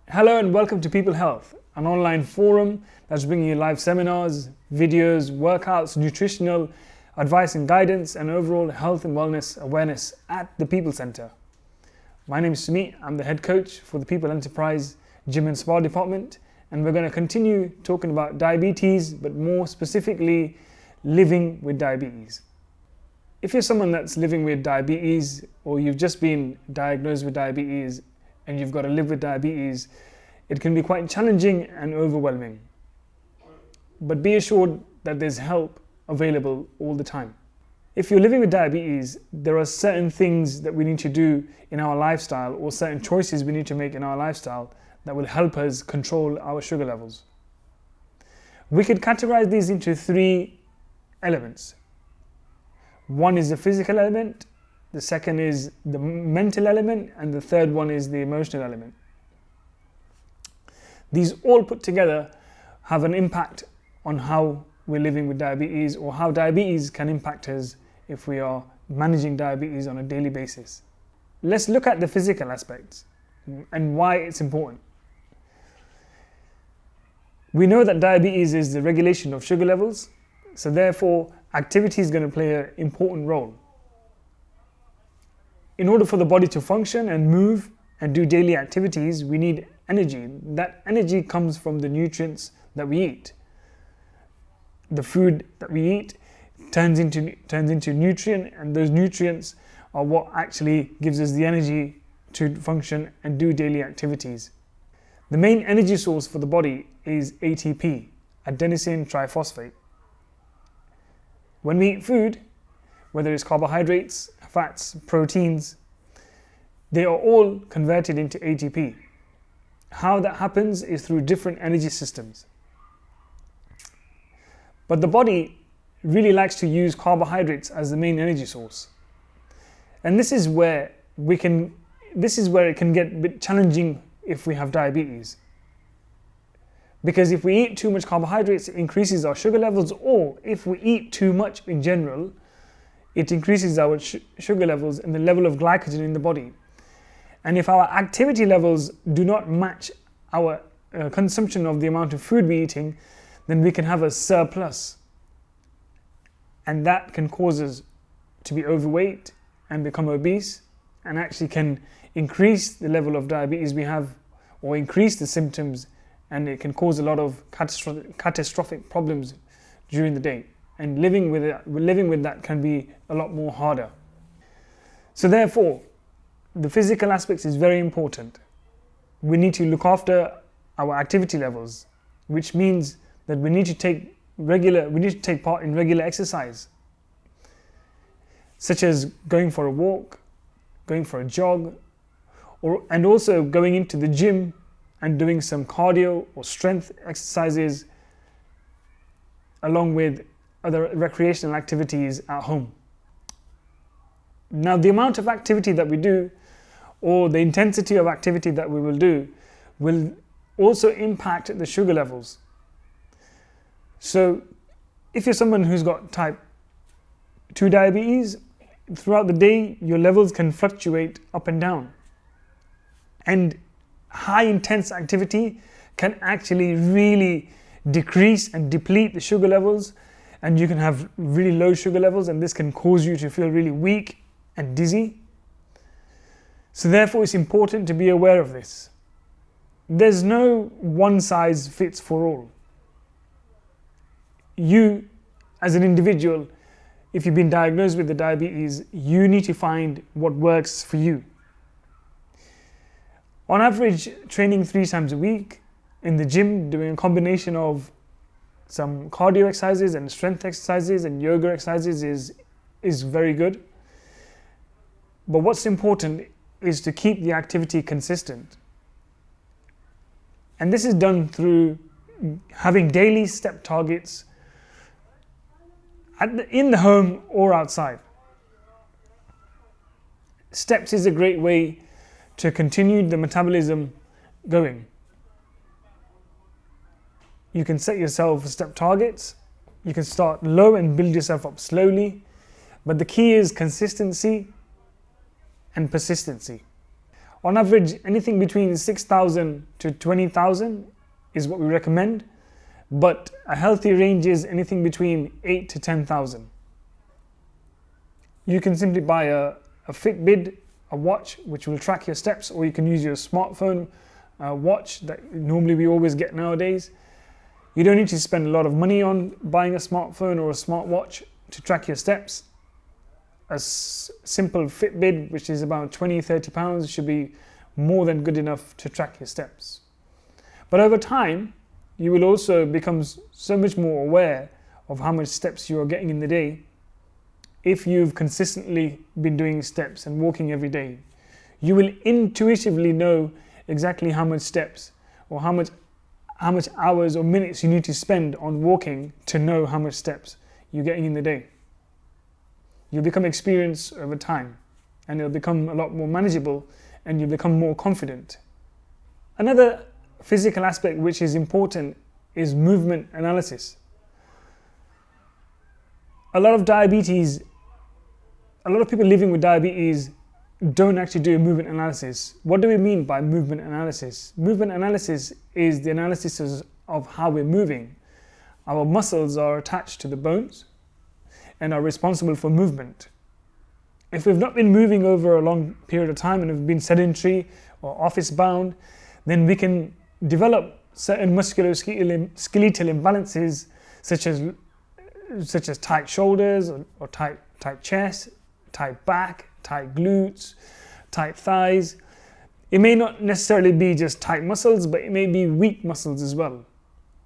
Hello and welcome to Peepul Health, an online forum that's bringing you live seminars, videos, workouts, nutritional advice and guidance, and overall health and wellness awareness at the Peepul Center. My name is Sumeet. I'm the head coach for the Peepul Enterprise Gym and Spa department, and we're going to continue talking about diabetes, but more specifically, living with diabetes. If you're someone that's living with diabetes, or you've just been diagnosed with diabetes and you've got to live with diabetes, it can be quite challenging and overwhelming. But be assured that there's help available all the time. If you're living with diabetes, there are certain things that we need to do in our lifestyle, or certain choices we need to make in our lifestyle that will help us control our sugar levels. We could categorize these into three elements. One is the physical element, the second is the mental element, and the third one is the emotional element. These all put together have an impact on how we're living with diabetes, or how diabetes can impact us if we are managing diabetes on a daily basis. Let's look at the physical aspects and why it's important. We know that diabetes is the regulation of sugar levels, so therefore activity is going to play an important role. In order for the body to function and move and do daily activities, we need energy. That energy comes from the nutrients that we eat. The food that we eat turns into nutrient, and those nutrients are what actually gives us the energy to function and do daily activities. The main energy source for the body is ATP, adenosine triphosphate. When we eat food, whether it's carbohydrates, fats, proteins, they are all converted into ATP. How that happens is through different energy systems. But the body really likes to use carbohydrates as the main energy source. And this is where it can get a bit challenging if we have diabetes. Because if we eat too much carbohydrates, it increases our sugar levels, or if we eat too much in general, it increases our sugar levels and the level of glycogen in the body. And if our activity levels do not match our consumption of the amount of food we're eating, then we can have a surplus. And that can cause us to be overweight and become obese, and actually can increase the level of diabetes we have, or increase the symptoms, and it can cause a lot of catastrophic problems during the day. And living with that can be a lot more harder. So therefore, the physical aspects is very important. We need to look after our activity levels, which means that we need to take part in regular exercise, such as going for a walk, going for a jog, and also going into the gym and doing some cardio or strength exercises, along with other recreational activities at home. Now, the amount of activity that we do, or the intensity of activity that we will do, will also impact the sugar levels. So if you're someone who's got type 2 diabetes, throughout the day your levels can fluctuate up and down. And high intense activity can actually really decrease and deplete the sugar levels, and you can have really low sugar levels, and this can cause you to feel really weak and dizzy. So therefore it's important to be aware of this. There's no one size fits for all. You, as an individual, if you've been diagnosed with the diabetes, you need to find what works for you. On average, training 3 times a week in the gym, doing a combination of some cardio exercises and strength exercises and yoga exercises is very good. But what's important is to keep the activity consistent. And this is done through having daily step targets in the home or outside. Steps is a great way to continue the metabolism going. You can set yourself step targets. You can start low and build yourself up slowly. But the key is consistency and persistency. On average, anything between 6,000 to 20,000 is what we recommend, but a healthy range is anything between 8 to 10,000. You can simply buy a Fitbit, a watch, which will track your steps, or you can use your smartphone watch that normally we always get nowadays. You don't need to spend a lot of money on buying a smartphone or a smartwatch to track your steps. A simple Fitbit, which is about 20-30 pounds, should be more than good enough to track your steps. But over time, you will also become so much more aware of how much steps you are getting in the day. If you've consistently been doing steps and walking every day, you will intuitively know exactly how much steps or how much hours or minutes you need to spend on walking to know how much steps you're getting in the day. You'll become experienced over time, and it'll become a lot more manageable, and you'll become more confident. Another physical aspect which is important is movement analysis. A lot of people living with diabetes don't actually do a movement analysis. What do we mean by movement analysis? Movement analysis is the analysis of how we're moving. Our muscles are attached to the bones and are responsible for movement. If we've not been moving over a long period of time and have been sedentary or office bound, then we can develop certain musculoskeletal imbalances such as tight shoulders or tight chest, tight back, tight glutes, tight thighs. It may not necessarily be just tight muscles, but it may be weak muscles as well.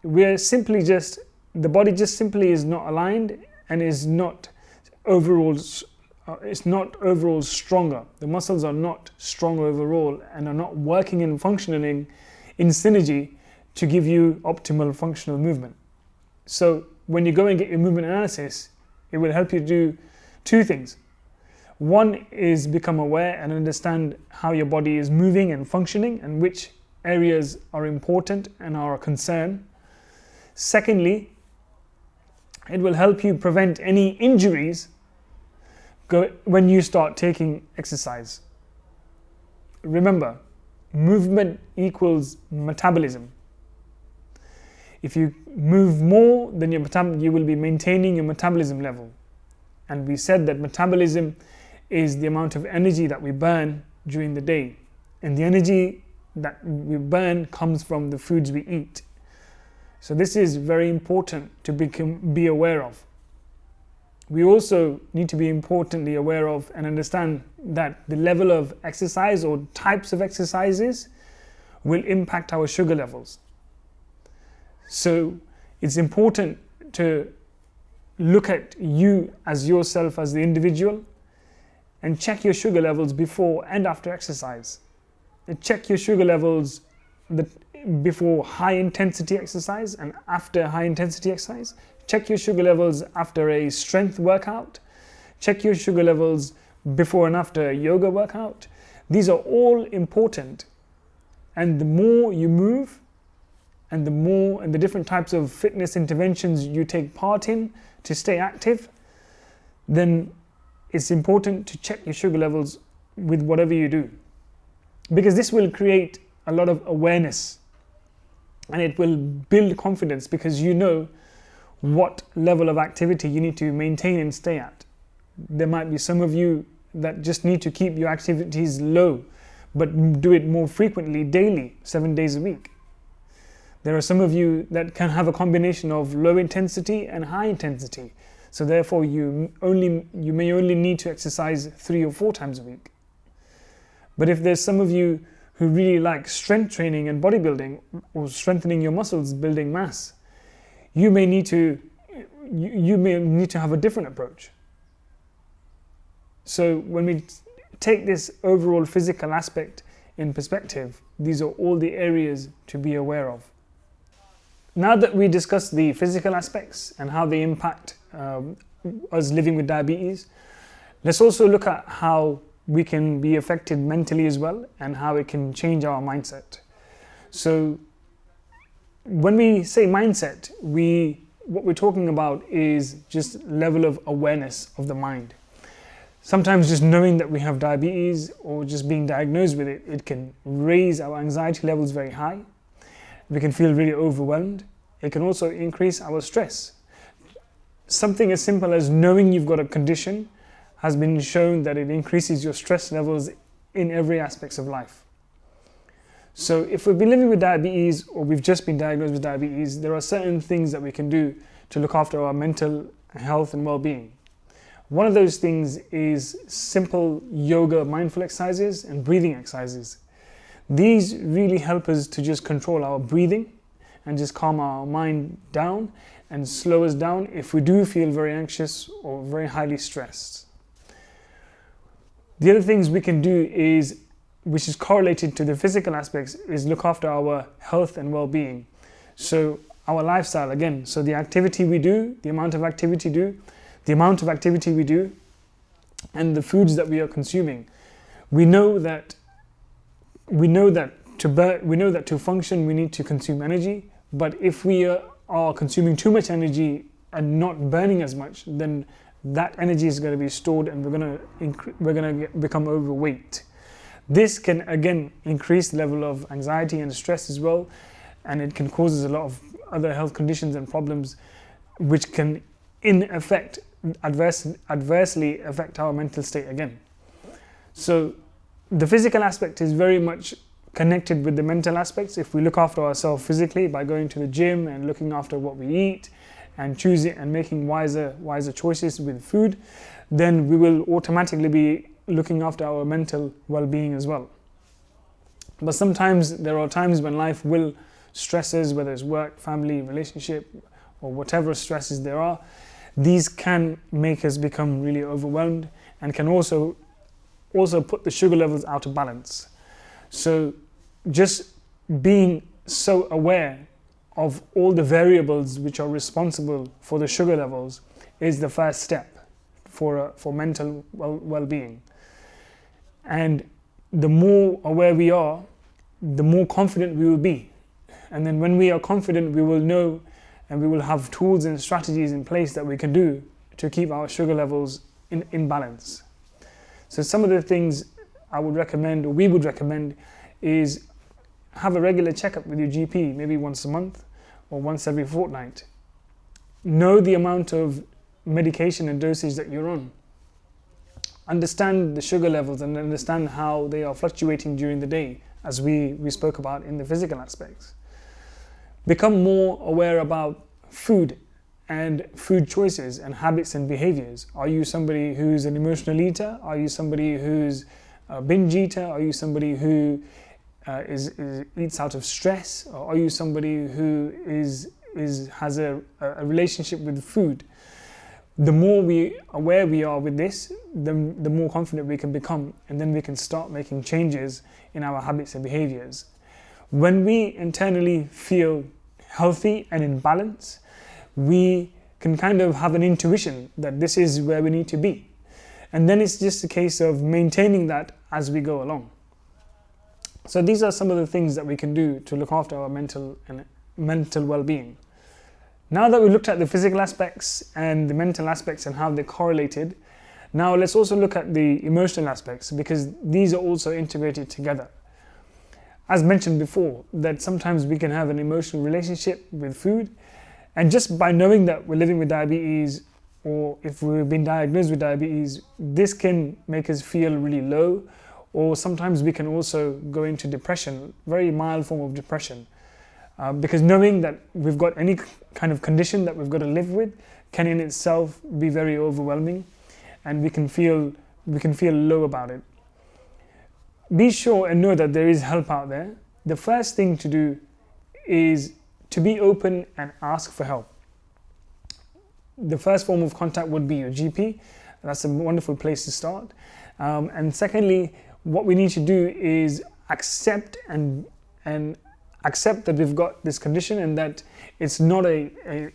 The body just simply is not aligned and is not overall stronger. The muscles are not strong overall and are not working and functioning in synergy to give you optimal functional movement. So when you go and get your movement analysis, it will help you do two things. One is become aware and understand how your body is moving and functioning and which areas are important and are a concern. Secondly, it will help you prevent any injuries when you start taking exercise. Remember, movement equals metabolism. If you move more, then you will be maintaining your metabolism level. And we said that metabolism is the amount of energy that we burn during the day. And the energy that we burn comes from the foods we eat. So this is very important to be aware of. We also need to be importantly aware of and understand that the level of exercise or types of exercises will impact our sugar levels. So it's important to look at you as yourself as the individual and check your sugar levels before and after exercise. And check your sugar levels before high intensity exercise and after high intensity exercise. Check your sugar levels after a strength workout. Check your sugar levels before and after a yoga workout. These are all important. And the more you move and the different types of fitness interventions you take part in to stay active, then it's important to check your sugar levels with whatever you do. Because this will create a lot of awareness and it will build confidence because you know what level of activity you need to maintain and stay at. There might be some of you that just need to keep your activities low, but do it more frequently, daily, 7 days a week. There are some of you that can have a combination of low intensity and high intensity. So therefore you may only need to exercise 3 or 4 times a week. But if there's some of you who really like strength training and bodybuilding or strengthening your muscles, building mass, you may need to have a different approach. So when we take this overall physical aspect in perspective, these are all the areas to be aware of. Now that we discussed the physical aspects and how they impact us living with diabetes, let's also look at how we can be affected mentally as well and how it can change our mindset. So when we say mindset, what we're talking about is just level of awareness of the mind. Sometimes just knowing that we have diabetes or just being diagnosed with it, it can raise our anxiety levels very high. We can feel really overwhelmed. It can also increase our stress. Something as simple as knowing you've got a condition has been shown that it increases your stress levels in every aspect of life. So if we've been living with diabetes or we've just been diagnosed with diabetes, there are certain things that we can do to look after our mental health and well-being. One of those things is simple yoga, mindful exercises and breathing exercises. These really help us to just control our breathing and just calm our mind down and slow us down if we do feel very anxious or very highly stressed. The other things we can do is, which is correlated to the physical aspects, is look after our health and well-being. So our lifestyle again, so the activity we do, the amount of activity we do, and the foods that we are consuming. We know that to function we need to consume energy, but if we are consuming too much energy and not burning as much, then that energy is going to be stored and we're going to become overweight. This can again increase the level of anxiety and stress as well, and it can cause us a lot of other health conditions and problems which can in effect adversely affect our mental state again. So the physical aspect is very much connected with the mental aspects. If we look after ourselves physically by going to the gym and looking after what we eat and choosing and making wiser choices with food, then we will automatically be looking after our mental well-being as well. But sometimes there are times when life will stress us, whether it's work, family, relationship, or whatever stresses there are. These can make us become really overwhelmed and can also put the sugar levels out of balance. So just being so aware of all the variables which are responsible for the sugar levels is the first step for mental well-being. And the more aware we are, the more confident we will be. And then when we are confident, we will know and we will have tools and strategies in place that we can do to keep our sugar levels in balance. So some of the things I would recommend, or we would recommend, is have a regular checkup with your GP, maybe once a month or once every fortnight. Know the amount of medication and dosage that you're on. Understand the sugar levels and understand how they are fluctuating during the day, as we spoke about in the physical aspects. Become more aware about food and food choices and habits and behaviors. Are you somebody who's an emotional eater? Are you somebody who's a binge eater? Are you somebody who eats out of stress? Or are you somebody who has a relationship with food? The more aware we are with this, the more confident we can become, and then we can start making changes in our habits and behaviors. When we internally feel healthy and in balance, we can kind of have an intuition that this is where we need to be. And then it's just a case of maintaining that as we go along. So these are some of the things that we can do to look after our mental well-being. Now that we looked at the physical aspects and the mental aspects and how they're correlated, now let's also look at the emotional aspects, because these are also integrated together. As mentioned before, that sometimes we can have an emotional relationship with food, and just by knowing that we're living with diabetes, or if we've been diagnosed with diabetes, this can make us feel really low, or sometimes we can also go into depression, very mild form of depression. Because knowing that we've got any kind of condition that we've got to live with can in itself be very overwhelming, and we can feel low about it. Be sure and know that there is help out there. The first thing to do is to be open and ask for help. The first form of contact would be your GP. That's a wonderful place to start. And secondly, what we need to do is accept and accept that we've got this condition, and that it's not an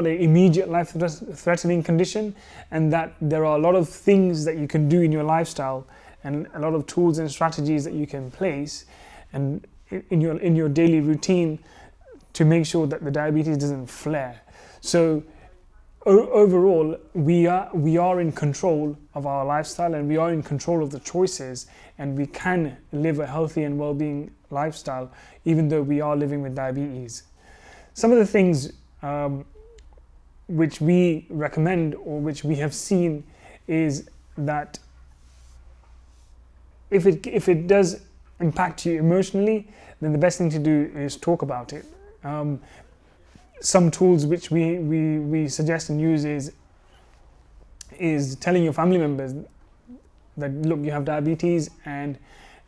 immediate life-threatening condition, and that there are a lot of things that you can do in your lifestyle and a lot of tools and strategies that you can place and in your daily routine to make sure that the diabetes doesn't flare. So overall, we are in control of our lifestyle, and we are in control of the choices, and we can live a healthy and well-being lifestyle even though we are living with diabetes. Some of the things which we recommend, or which we have seen, is that if it does impact you emotionally, then the best thing to do is talk about it. Some tools which we suggest and use is telling your family members that, look, you have diabetes, and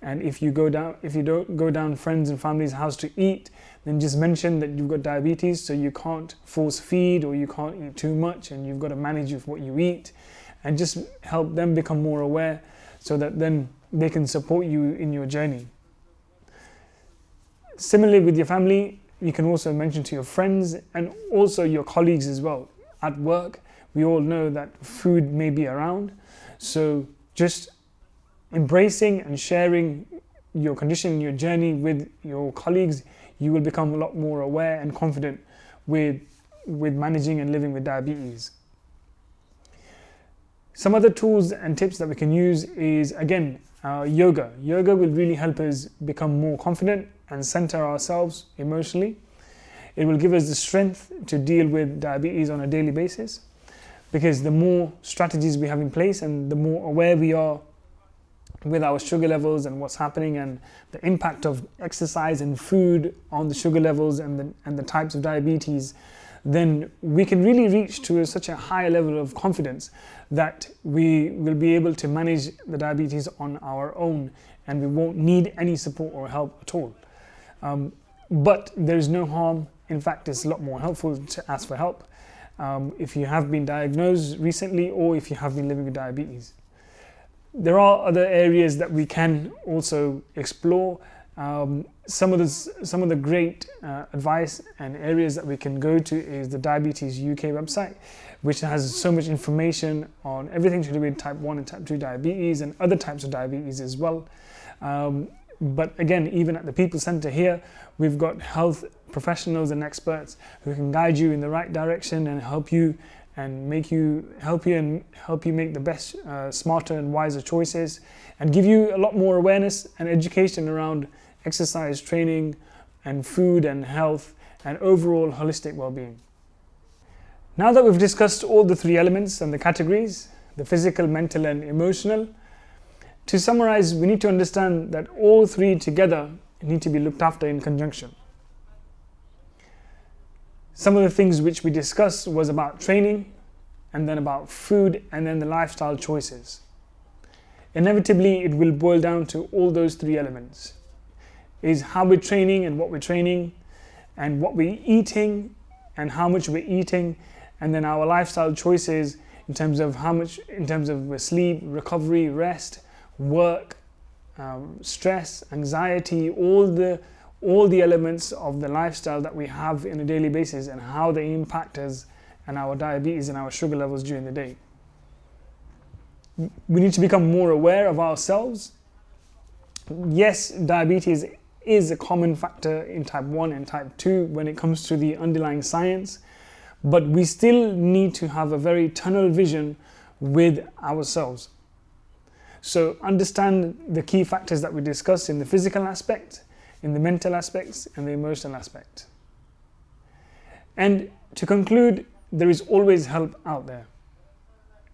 if you don't go down friends and family's house to eat, then just mention that you've got diabetes, so you can't force feed, or you can't eat too much, and you've got to manage with what you eat, and just help them become more aware, so that then they can support you in your journey. Similarly, with your family, you can also mention to your friends and also your colleagues as well. At work, we all know that food may be around, so just embracing and sharing your condition, your journey with your colleagues, you will become a lot more aware and confident with managing and living with diabetes. Some other tools and tips that we can use is, again, yoga. Yoga will really help us become more confident and center ourselves emotionally. It will give us the strength to deal with diabetes on a daily basis, because the more strategies we have in place and the more aware we are with our sugar levels and what's happening, and the impact of exercise and food on the sugar levels and the types of diabetes, then we can really reach to such a high level of confidence that we will be able to manage the diabetes on our own, and we won't need any support or help at all. But there is no harm. In fact, it's a lot more helpful to ask for help if you have been diagnosed recently, or if you have been living with diabetes. There are other areas that we can also explore. Some of the great advice and areas that we can go to is the Diabetes UK website, which has so much information on everything to do with type 1 and type 2 diabetes and other types of diabetes as well. But again, even at the Peepul Centre here, we've got health professionals and experts who can guide you in the right direction and help you make the best, smarter and wiser choices, and give you a lot more awareness and education around exercise, training, and food and health, and overall holistic well-being. Now that we've discussed all the three elements and the categories, the physical, mental, and emotional, to summarize, we need to understand that all three together need to be looked after in conjunction. Some of the things which we discussed was about training, and then about food, and then the lifestyle choices. Inevitably, it will boil down to all those three elements. Is how we're training and what we're training, and what we're eating and how much we're eating, and then our lifestyle choices in terms of sleep, recovery, rest, work, stress, anxiety, all the elements of the lifestyle that we have on a daily basis, and how they impact us and our diabetes and our sugar levels during the day. We need to become more aware of ourselves. Yes, diabetes is a common factor in type 1 and type 2 when it comes to the underlying science, but we still need to have a very tunnel vision with ourselves. So understand the key factors that we discussed in the physical aspect, in the mental aspects, and the emotional aspect. And to conclude, there is always help out there.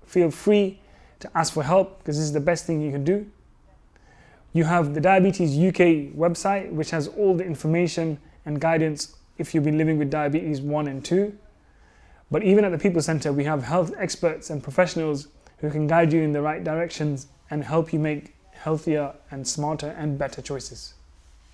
Feel free to ask for help, because this is the best thing you can do. You have the Diabetes UK website, which has all the information and guidance if you've been living with diabetes 1 and 2. But even at the Peepul Centre, we have health experts and professionals who can guide you in the right directions and help you make healthier and smarter and better choices.